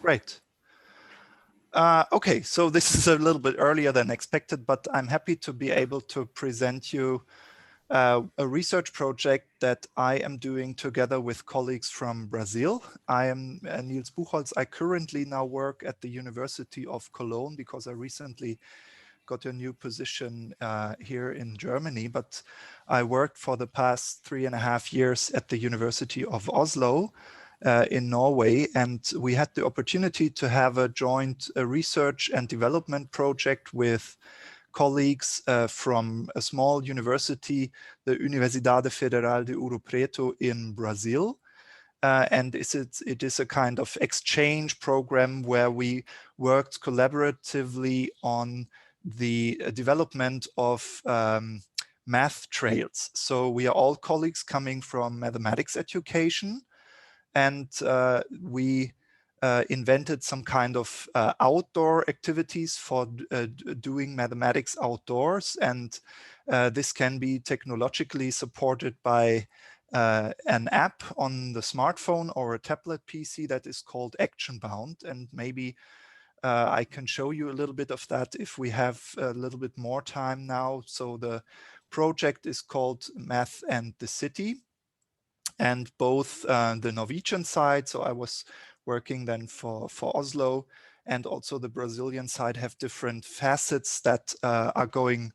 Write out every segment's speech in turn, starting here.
Great. Okay, so this is a little bit earlier than expected, but I'm happy to be able to present you a research project that I am doing together with colleagues from Brazil. I am Nils Buchholtz. I currently now work at the University of Cologne because I recently got a new position here in Germany, but I worked for the past 3.5 years at the University of Oslo in Norway, and we had the opportunity to have a joint research and development project with colleagues from a small university, the Universidade Federal de Ouro Preto in Brazil. And it is a kind of exchange program where we worked collaboratively on the development of math trails. So we are all colleagues coming from mathematics education, and we invented some kind of outdoor activities for doing mathematics outdoors. And this can be technologically supported by an app on the smartphone or a tablet PC that is called Actionbound. And maybe I can show you a little bit of that if we have a little bit more time now. So the project is called Math and the City. And both the Norwegian side, so I was working then for Oslo, and also the Brazilian side have different facets that are going,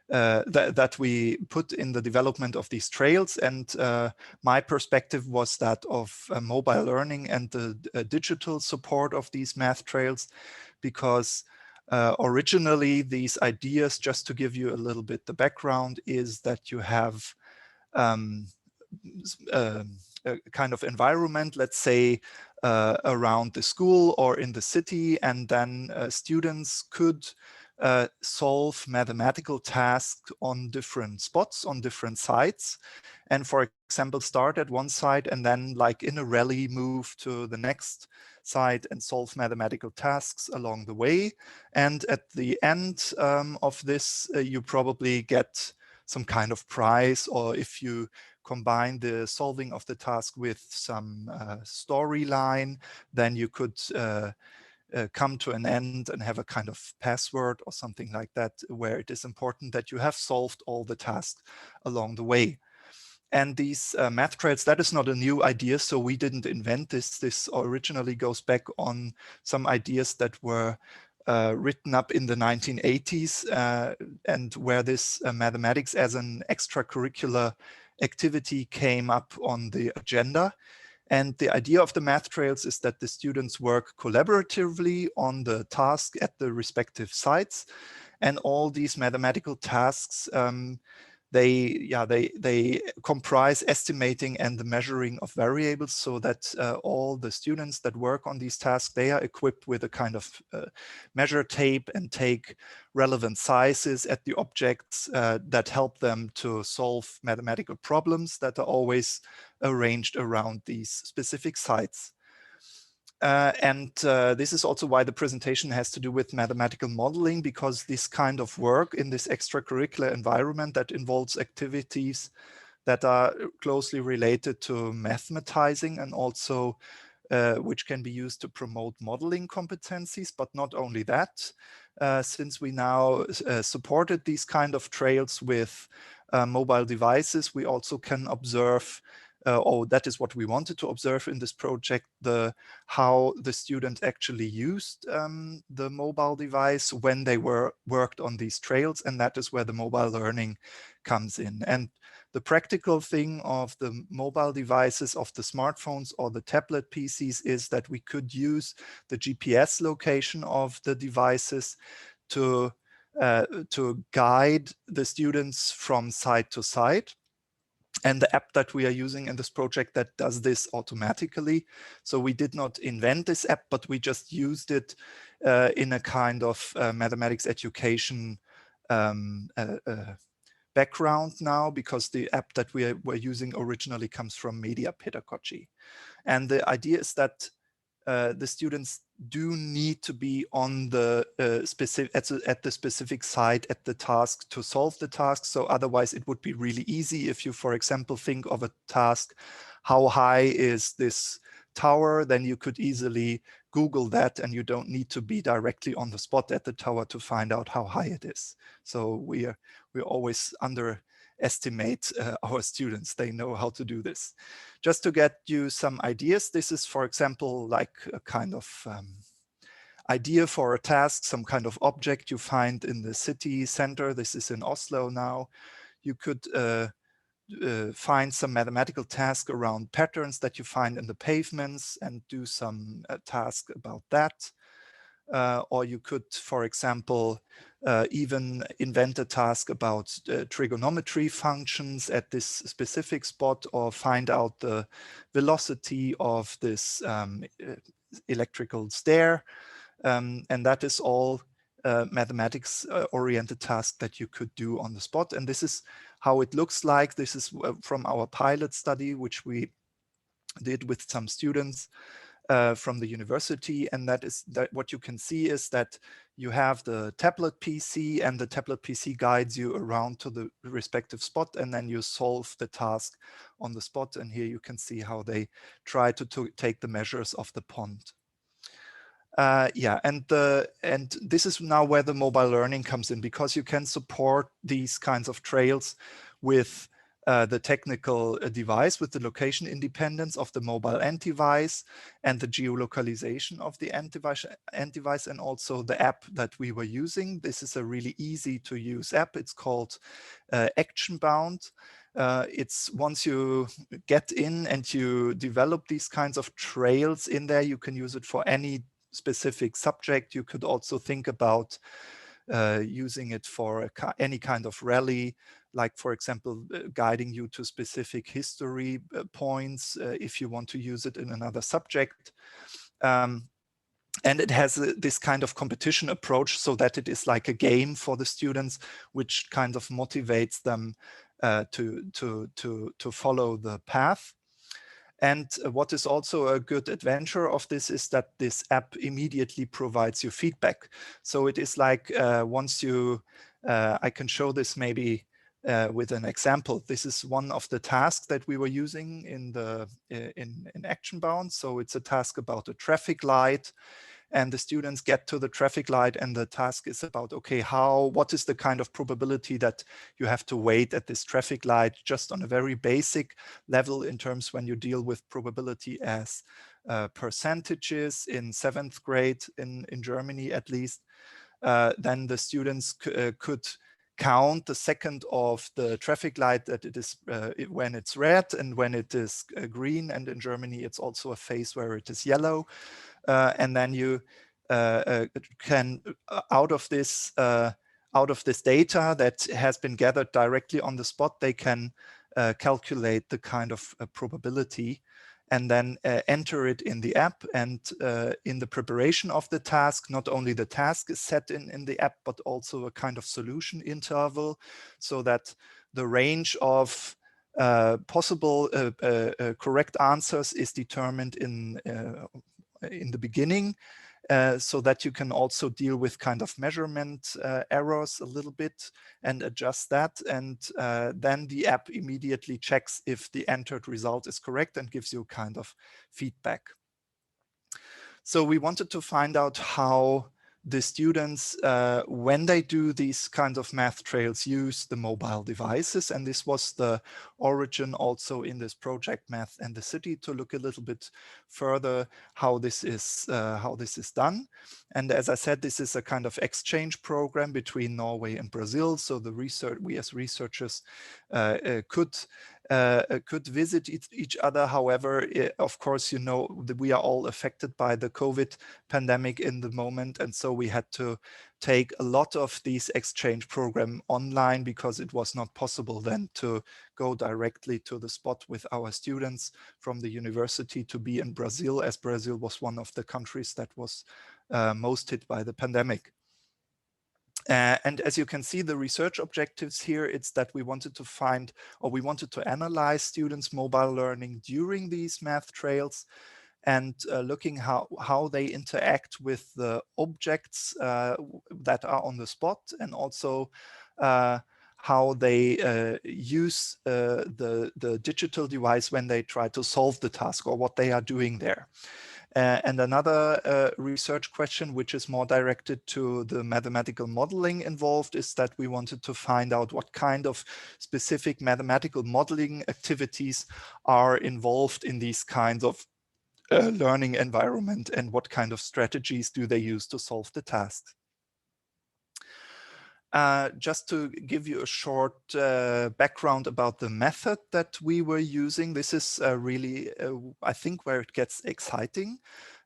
that we put in the development of these trails. And my perspective was that of mobile learning and the digital support of these math trails, because originally these ideas, just to give you a little bit the background, is that you have a kind of environment, let's say around the school or in the city, and then students could solve mathematical tasks on different spots, on different sites, and for example start at one site and then, like in a rally, move to the next site and solve mathematical tasks along the way. And at the end of this you probably get some kind of prize, or if you combine the solving of the task with some storyline, then you could come to an end and have a kind of password or something like that, where it is important that you have solved all the tasks along the way. And these math trails, that is not a new idea, so we didn't invent this. This originally goes back on some ideas that were written up in the 1980s, and where this mathematics as an extracurricular activity came up on the agenda. And the idea of the math trails is that the students work collaboratively on the task at the respective sites, and all these mathematical tasks they comprise estimating and the measuring of variables, so that all the students that work on these tasks, they are equipped with a kind of measure tape and take relevant sizes at the objects that help them to solve mathematical problems that are always arranged around these specific sites. This is also why the presentation has to do with mathematical modeling, because this kind of work in this extracurricular environment that involves activities that are closely related to mathematizing, and also which can be used to promote modeling competencies. But not only that, since we now supported these kind of trails with mobile devices, we also can observe that is what we wanted to observe in this project, how the student actually used the mobile device when they worked on these trails, and that is where the mobile learning comes in. And the practical thing of the mobile devices, of the smartphones or the tablet PCs, is that we could use the GPS location of the devices to guide the students from site to site. And the app that we are using in this project that does this automatically. So we did not invent this app, but we just used it in a kind of mathematics education background now, because the app that we were using originally comes from media pedagogy. And the idea is that the students do need to be on the at the specific site at the task to solve the task. So otherwise it would be really easy if you, for example, think of a task, how high is this tower? Then you could easily Google that, and you don't need to be directly on the spot at the tower to find out how high it is. So we always underestimate our students. They know how to do this. Just to get you some ideas, this is, for example, like a kind of idea for a task, some kind of object you find in the city center. This is in Oslo now. You could find some mathematical task around patterns that you find in the pavements and do some task about that. Or you could, for example, even invent a task about trigonometry functions at this specific spot, or find out the velocity of this electrical stair. And that is all mathematics oriented task that you could do on the spot. And this is how it looks like. This is from our pilot study, which we did with some students from the university. And that what you can see is that you have the tablet PC, and the tablet PC guides you around to the respective spot, and then you solve the task on the spot. And here you can see how they try to take the measures of the pond. Yeah, and this is now where the mobile learning comes in, because you can support these kinds of trails with the technical device, with the location independence of the mobile end device and the geolocalization of the end device, and also the app that we were using. This is a really easy to use app. It's called Actionbound. It's once you get in and you develop these kinds of trails in there, you can use it for any specific subject. You could also think about using it for any kind of rally, like, for example, guiding you to specific history points if you want to use it in another subject. And it has this kind of competition approach, so that it is like a game for the students, which kind of motivates them to follow the path. And what is also a good adventure of this is that this app immediately provides you feedback. So it is like once you, I can show this maybe with an example. This is one of the tasks that we were using in Actionbound. So it's a task about a traffic light, and the students get to the traffic light, and the task is about, okay, what is the kind of probability that you have to wait at this traffic light, just on a very basic level, in terms when you deal with probability as percentages in 7th grade in Germany, at least. Then the students could count the second of the traffic light that it is when it's red and when it is green. And in Germany, it's also a phase where it is yellow. And then you can, out of this data that has been gathered directly on the spot, they can calculate the kind of probability, and then enter it in the app. And in the preparation of the task, not only the task is set in the app, but also a kind of solution interval, so that the range of possible correct answers is determined in the beginning, so that you can also deal with kind of measurement errors a little bit and adjust that. And then the app immediately checks if the entered result is correct and gives you kind of feedback. So we wanted to find out how the students, when they do these kind of math trails, use the mobile devices. And this was the origin also in this project Math and the City, to look a little bit further how this is done. And as I said, this is a kind of exchange program between Norway and Brazil. So we as researchers could visit each other. However, of course, you know, we are all affected by the COVID pandemic in the moment. And so we had to take a lot of these exchange program online, because it was not possible then to go directly to the spot with our students from the university to be in Brazil, as Brazil was one of the countries that was most hit by the pandemic. And as you can see, the research objectives here, it's that we wanted to find, or we wanted to analyze students' mobile learning during these math trails, and looking how they interact with the objects that are on the spot, and also how they use the digital device when they try to solve the task, or what they are doing there. And another research question, which is more directed to the mathematical modeling involved, is that we wanted to find out what kind of specific mathematical modeling activities are involved in these kinds of learning environment, and what kind of strategies do they use to solve the tasks. Just to give you a short background about the method that we were using, this is really, I think, where it gets exciting.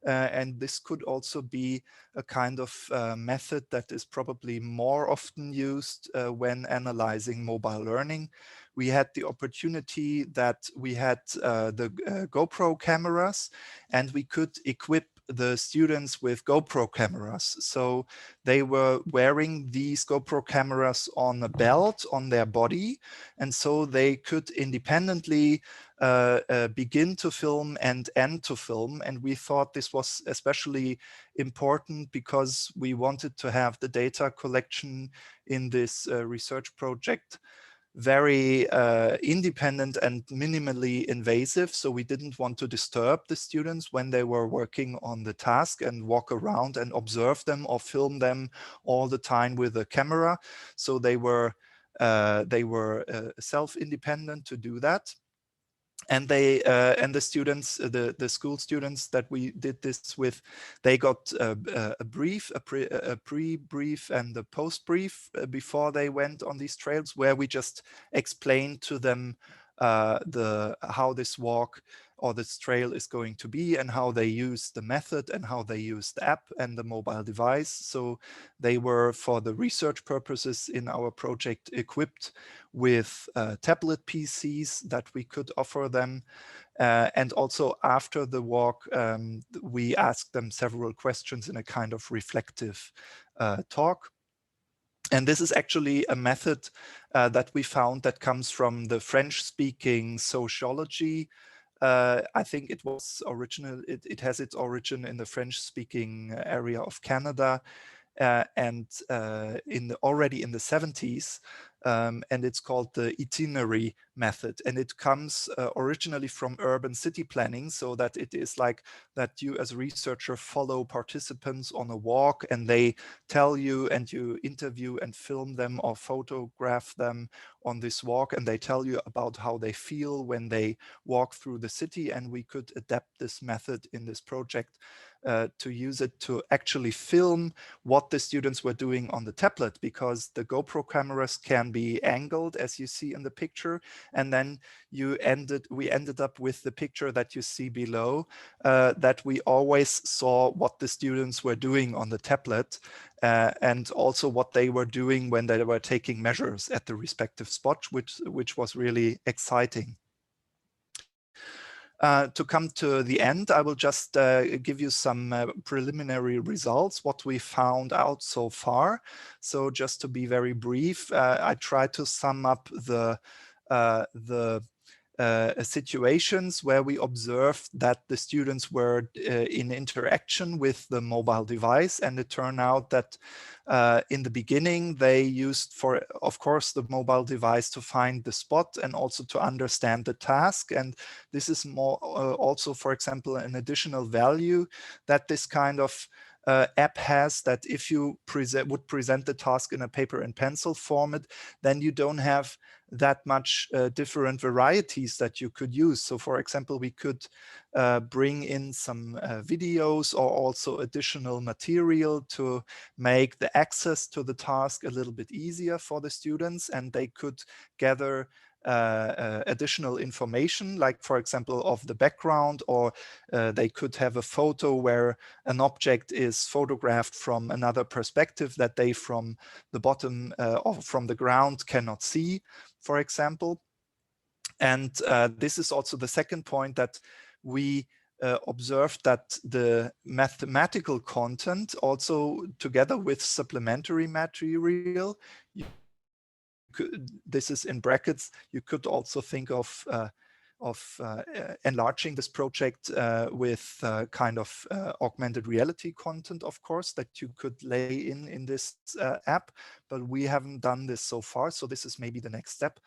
And this could also be a kind of method that is probably more often used when analyzing mobile learning. We had the opportunity that we had the GoPro cameras, and we could equip the students with GoPro cameras. So they were wearing these GoPro cameras on a belt on their body, and so they could independently begin to film and end to film. And we thought this was especially important because we wanted to have the data collection in this research project very independent and minimally invasive. So we didn't want to disturb the students when they were working on the task and walk around and observe them or film them all the time with a camera. So they were self-independent to do that. And they and the students, the school students that we did this with, they got a brief, a pre-brief and a post-brief before they went on these trails, where we just explained to them how this walk or this trail is going to be, and how they use the method, and how they use the app and the mobile device. So they were, for the research purposes in our project, equipped with tablet PCs that we could offer them. And also after the walk, we asked them several questions in a kind of reflective talk. And this is actually a method that we found that comes from the French-speaking sociology. I think it was original. It has its origin in the French-speaking area of Canada, and already in the 70s, and it's called the itinerary method. And it comes originally from urban city planning, so that it is like that you as a researcher follow participants on a walk, and they tell you, and you interview and film them or photograph them on this walk, and they tell you about how they feel when they walk through the city. And we could adapt this method in this project to use it to actually film what the students were doing on the tablet, because the GoPro cameras can be angled, as you see in the picture, and then we ended up with the picture that you see below, that we always saw what the students were doing on the tablet, and also what they were doing when they were taking measures at the respective spot, which was really exciting. To come to the end, I will just give you some preliminary results, what we found out so far. So just to be very brief, I tried to sum up the situations where we observed that the students were in interaction with the mobile device. And it turned out that in the beginning, they used, of course, the mobile device to find the spot and also to understand the task. And this is more also, for example, an additional value that this kind of app has, that if you would present the task in a paper and pencil format, then you don't have that much different varieties that you could use. So for example, we could bring in some videos or also additional material to make the access to the task a little bit easier for the students, and they could gather additional information, like for example of the background, or they could have a photo where an object is photographed from another perspective that they from the bottom or from the ground cannot see, for example. And this is also the second point, that we observed that the mathematical content, also together with supplementary material, this is in brackets, you could also think of enlarging this project with kind of augmented reality content, of course, that you could lay in this app, but we haven't done this so far. So this is maybe the next step.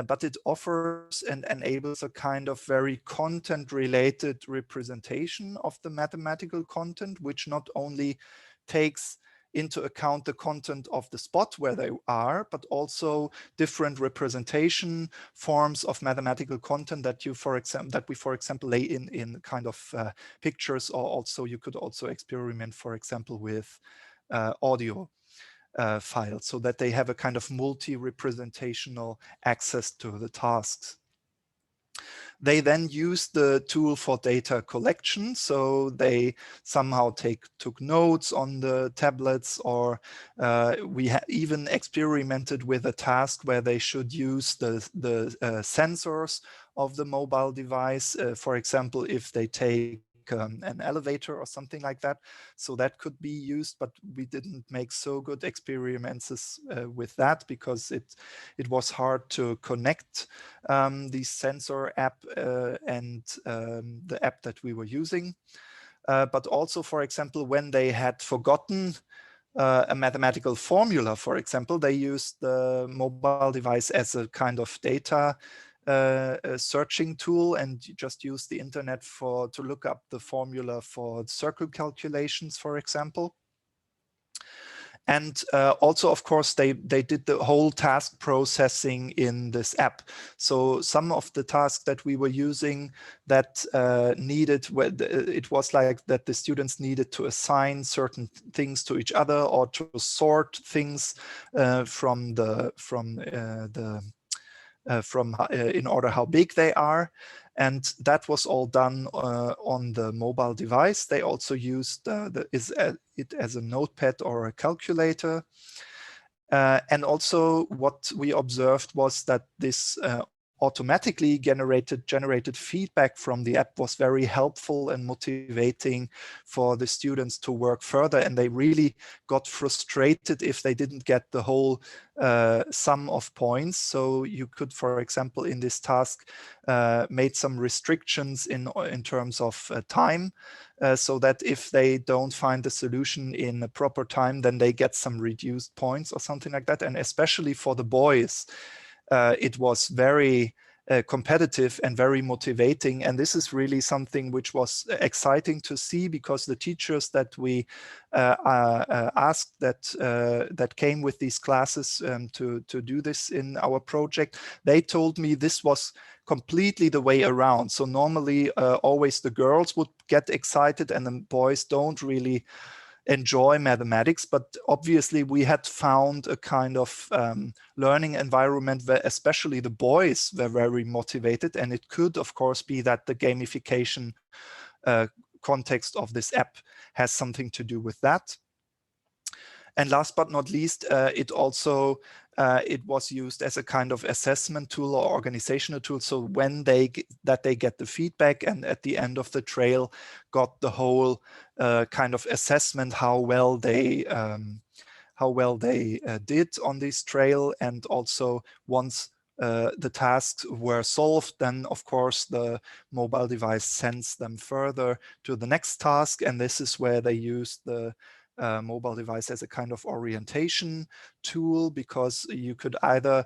But it offers and enables a kind of very content-related representation of the mathematical content, which not only takes into account the content of the spot where they are, but also different representation forms of mathematical content that you, for example, lay in kind of pictures, or also you could also experiment, for example, with audio files, so that they have a kind of multi-representational access to the tasks. They then use the tool for data collection. So they somehow took notes on the tablets, or we even experimented with a task where they should use the sensors of the mobile device. For example, if they take an elevator or something like that. So that could be used, but we didn't make so good experiments with that, because it was hard to connect the sensor app and the app that we were using. But also, for example, when they had forgotten a mathematical formula, for example, they used the mobile device as a kind of data a searching tool, and you just use the internet to look up the formula for circle calculations, for example. And also, of course, they did the whole task processing in this app. So some of the tasks that we were using that it was like that the students needed to assign certain things to each other, or to sort things in order how big they are. And that was all done on the mobile device. They also used it as a notepad or a calculator. And also what we observed was that this automatically generated feedback from the app was very helpful and motivating for the students to work further, and they really got frustrated if they didn't get the whole sum of points. So you could, for example, in this task made some restrictions in terms of time, so that if they don't find the solution in a proper time, then they get some reduced points or something like that. And especially for the boys, it was very competitive and very motivating. And this is really something which was exciting to see, because the teachers that we asked that came with these classes to do this in our project, they told me this was completely the way around. So normally always the girls would get excited and the boys don't really enjoy mathematics, but obviously we had found a kind of learning environment where especially the boys were very motivated, and it could of course be that the gamification context of this app has something to do with that. And last but not least, it was used as a kind of assessment tool or organizational tool. So when they get the feedback, and at the end of the trail got the whole kind of assessment how well they did on this trail. And also once the tasks were solved, then of course the mobile device sends them further to the next task. And this is where they use the mobile device as a kind of orientation tool, because you could either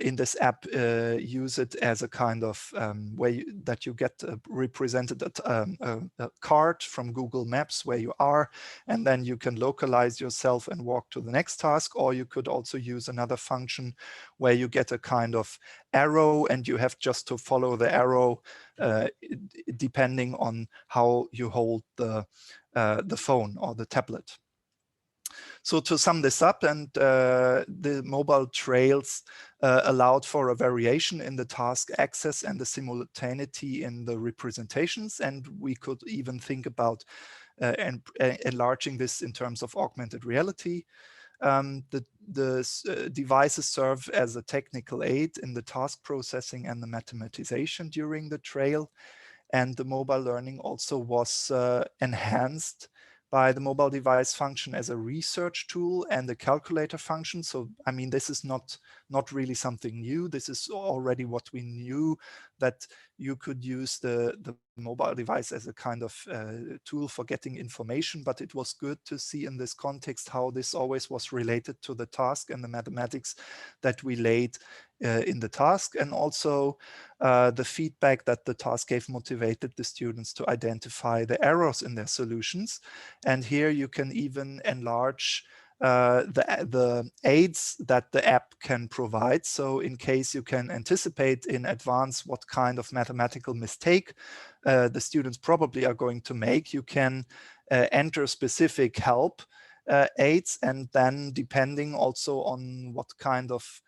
in this app use it as a kind of way that you get represented a card from Google Maps where you are, and then you can localize yourself and walk to the next task. Or you could also use another function where you get a kind of arrow, and you have just to follow the arrow depending on how you hold the phone or the tablet. So to sum this up, and the mobile trails allowed for a variation in the task access and the simultaneity in the representations. And we could even think about enlarging this in terms of augmented reality. The devices serve as a technical aid in the task processing and the mathematization during the trail. And the mobile learning also was enhanced by the mobile device function as a research tool and a calculator function. So, I mean, this is not really something new. This is already what we knew, that you could use the mobile device as a kind of tool for getting information, but it was good to see in this context how this always was related to the task and the mathematics that we laid in the task, and also the feedback that the task gave motivated the students to identify the errors in their solutions. And here you can even enlarge the aids that the app can provide. So in case you can anticipate in advance what kind of mathematical mistake the students probably are going to make, you can enter specific help aids, and then depending also on what kind of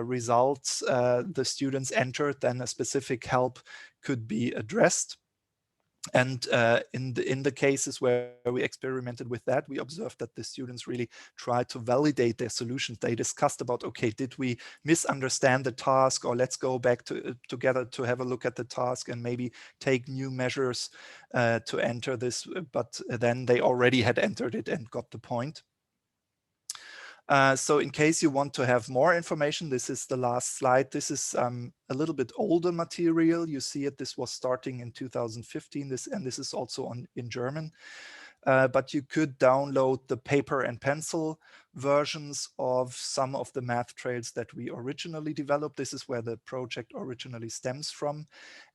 results the students entered, then a specific help could be addressed. And in the cases where we experimented with that, we observed that the students really tried to validate their solutions. They discussed about, okay, did we misunderstand the task, or let's go back together to have a look at the task and maybe take new measures to enter this. But then they already had entered it and got the point. So in case you want to have more information, this is the last slide. This is a little bit older material. You see it, this was starting in 2015, and this is also in German. But you could download the paper and pencil versions of some of the math trails that we originally developed. This is where the project originally stems from.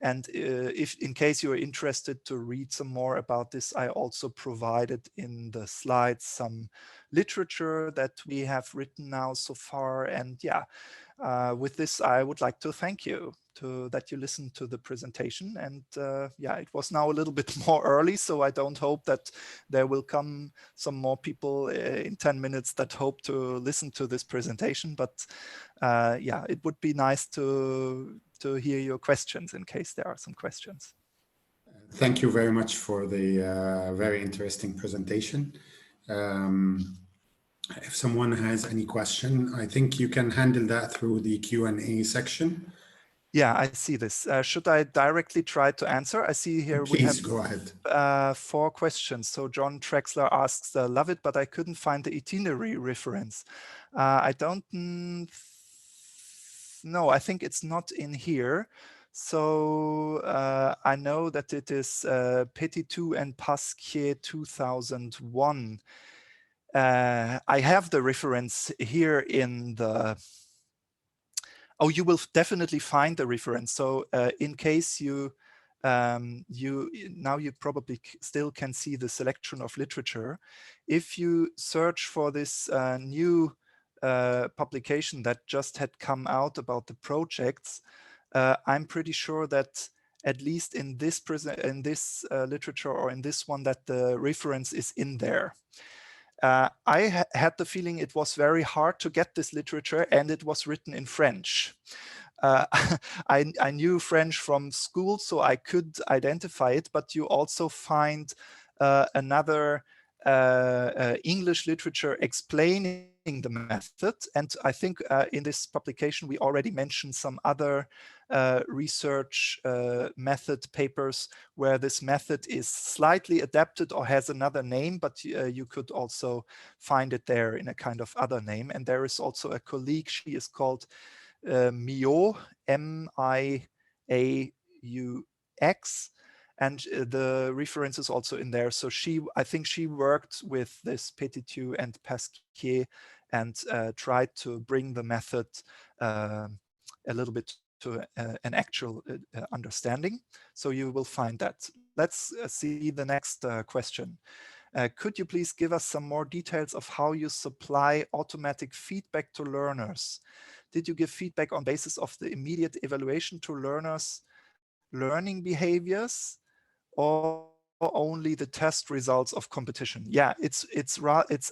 And if in case you're interested to read some more about this, I also provided in the slides some literature that we have written now so far. And yeah, with this, I would like to thank you that you listened to the presentation. And yeah, it was now a little bit more early, so I don't hope that there will come some more people in 10 minutes that hope to listen to this presentation. But yeah, it would be nice to hear your questions in case there are some questions. Thank you very much for the very interesting presentation. If someone has any question, I think you can handle that through the Q&A section. Yeah, I see this. Should I directly try to answer? I see here Please we have go ahead. 4 questions. So John Trexler asks, love it, but I couldn't find the itinerary reference. I don't know. I think it's not in here. So I know that it is Petitot and Pasquier 2001. I have the reference here in the... Oh, you will definitely find the reference. So in case you now you probably still can see the selection of literature. If you search for this new publication that just had come out about the projects, I'm pretty sure that at least in this literature, or in this one, that the reference is in there. I had the feeling it was very hard to get this literature, and it was written in French. I knew French from school, so I could identify it, but you also find another English literature explaining the method. And I think in this publication, we already mentioned some other research method papers where this method is slightly adapted or has another name, but you could also find it there in a kind of other name. And there is also a colleague, she is called Miaux, M-I-A-U-X, and the reference is also in there. So I think she worked with this Petitot and Pasquier and tried to bring the method a little bit to an actual understanding. So you will find that. Let's see the next question. Could you please give us some more details of how you supply automatic feedback to learners? Did you give feedback on basis of the immediate evaluation to learners' learning behaviors, or only the test results of competition? Yeah, it's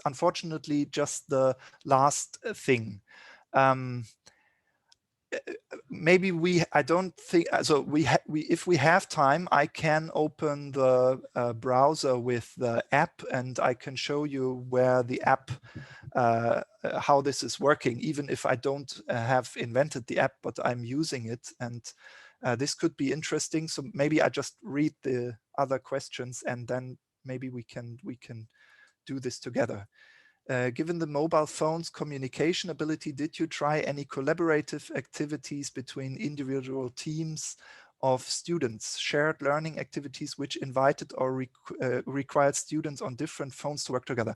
unfortunately just the last thing. Maybe I don't think so. If we have time, I can open the browser with the app, and I can show you where the app, how this is working, even if I don't have invented the app, but I'm using it. And this could be interesting. So maybe I just read the other questions and then maybe we can do this together. Given the mobile phone's communication ability, did you try any collaborative activities between individual teams of students, shared learning activities which invited or required students on different phones to work together?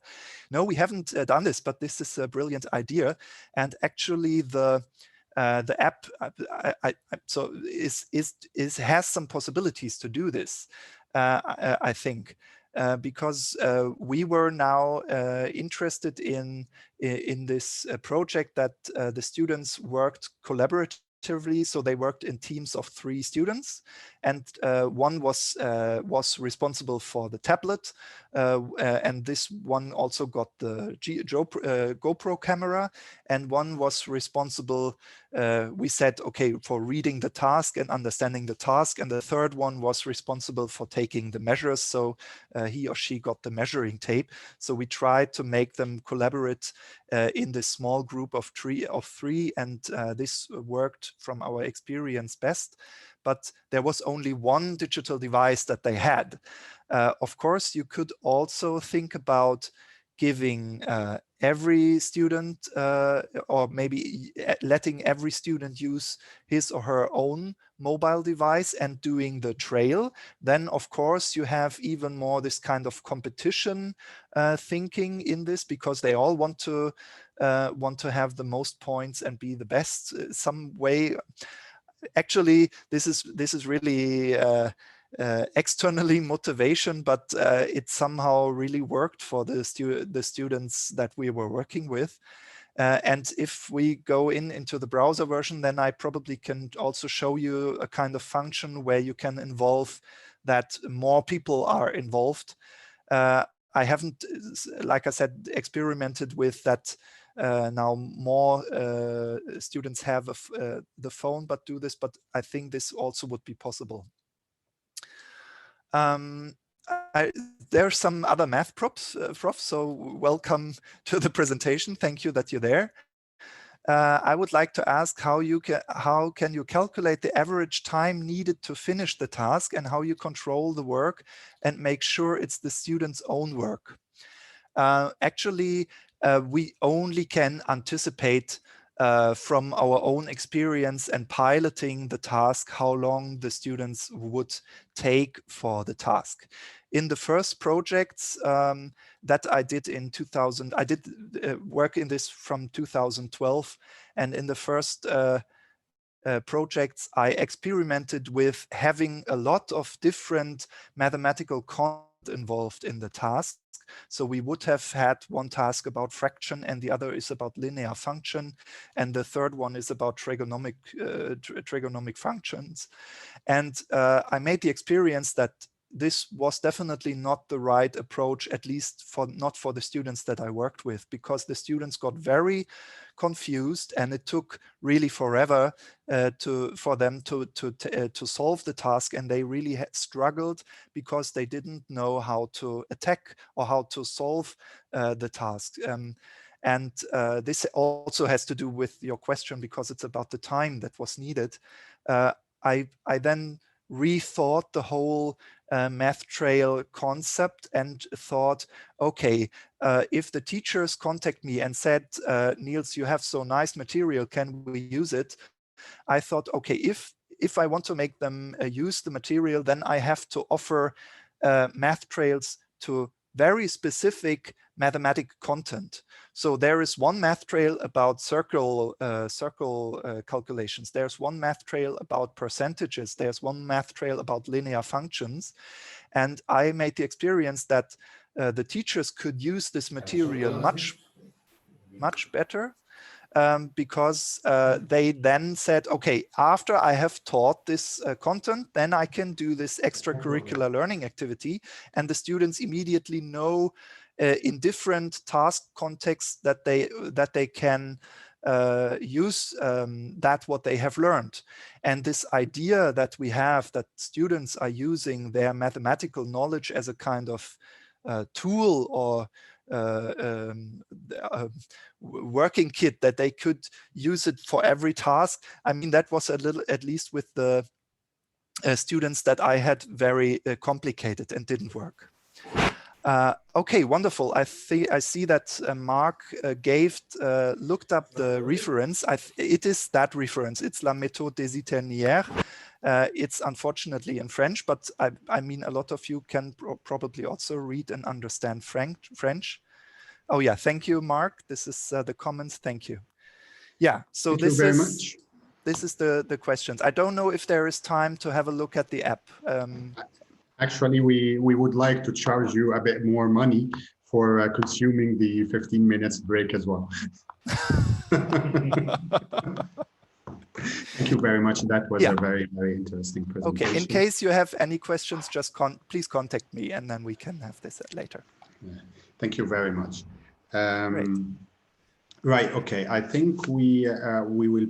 No, we haven't done this, but this is a brilliant idea. And actually the app has some possibilities to do this, I think. Because we were now interested in this project that the students worked collaboratively. So they worked in teams of 3 students, and one was responsible for the tablet, and this one also got the GoPro camera, and one was responsible, we said, okay, for reading the task and understanding the task, and the third one was responsible for taking the measures. So he or she got the measuring tape. So we tried to make them collaborate in this small group of 3, and this worked from our experience best. But there was only one digital device that they had. Of course, you could also think about giving every student, or maybe letting every student use his or her own mobile device and doing the trail. Then, of course, you have even more this kind of competition thinking in this, because they all want to have the most points and be the best some way. Actually, this is really externally motivation, but it somehow really worked for the students that we were working with. And if we go into the browser version, then I probably can also show you a kind of function where you can involve that more people are involved. I haven't, like I said, experimented with that. Now more students have the phone but do this, but I think this also would be possible. There's some other math profs, so welcome to the presentation. Thank you that you're there. I would like to ask how can you calculate the average time needed to finish the task, and how you control the work and make sure it's the student's own work. Actually, we only can anticipate from our own experience and piloting the task how long the students would take for the task. In the first projects that I did in 2000, I did work in this from 2012, and in the first projects I experimented with having a lot of different mathematical content involved in the task. So we would have had one task about fraction, and the other is about linear function, and the third one is about trigonomic functions. And I made the experience that this was definitely not the right approach, at least not for the students that I worked with, because the students got very confused, and it took really forever for them to solve the task, and they really struggled because they didn't know how to attack or how to solve the task. And this also has to do with your question, because it's about the time that was needed. I then rethought the whole math trail concept and thought, okay, if the teachers contact me and said, Nils, you have so nice material, can we use it? I thought, okay, if I want to make them use the material, then I have to offer math trails to very specific mathematic content. So there is one math trail about circle calculations. There's one math trail about percentages. There's one math trail about linear functions. And I made the experience that the teachers could use this material much better. Because they then said, okay, after I have taught this content, then I can do this extracurricular learning activity, and the students immediately know in different task contexts that they can use what they have learned. And this idea that we have, that students are using their mathematical knowledge as a kind of tool or working kit, that they could use it for every task. I mean, that was a little, at least with the students that I had, very complicated and didn't work. Okay, wonderful. I see that Mark looked up the reference. It is that reference. It's La méthode des Iternières. It's unfortunately in French, but I mean, a lot of you can probably also read and understand French. Oh yeah, thank you, Mark. This is the comments. Thank you. Yeah, so Thank you very much. This is the questions. I don't know if there is time to have a look at the app. Actually, we would like to charge you a bit more money for consuming the 15 minutes break as well. Thank you very much. That was a very, very interesting presentation. Okay, in case you have any questions, just please contact me and then we can have this later. Yeah. Thank you very much. Right, okay, I think we will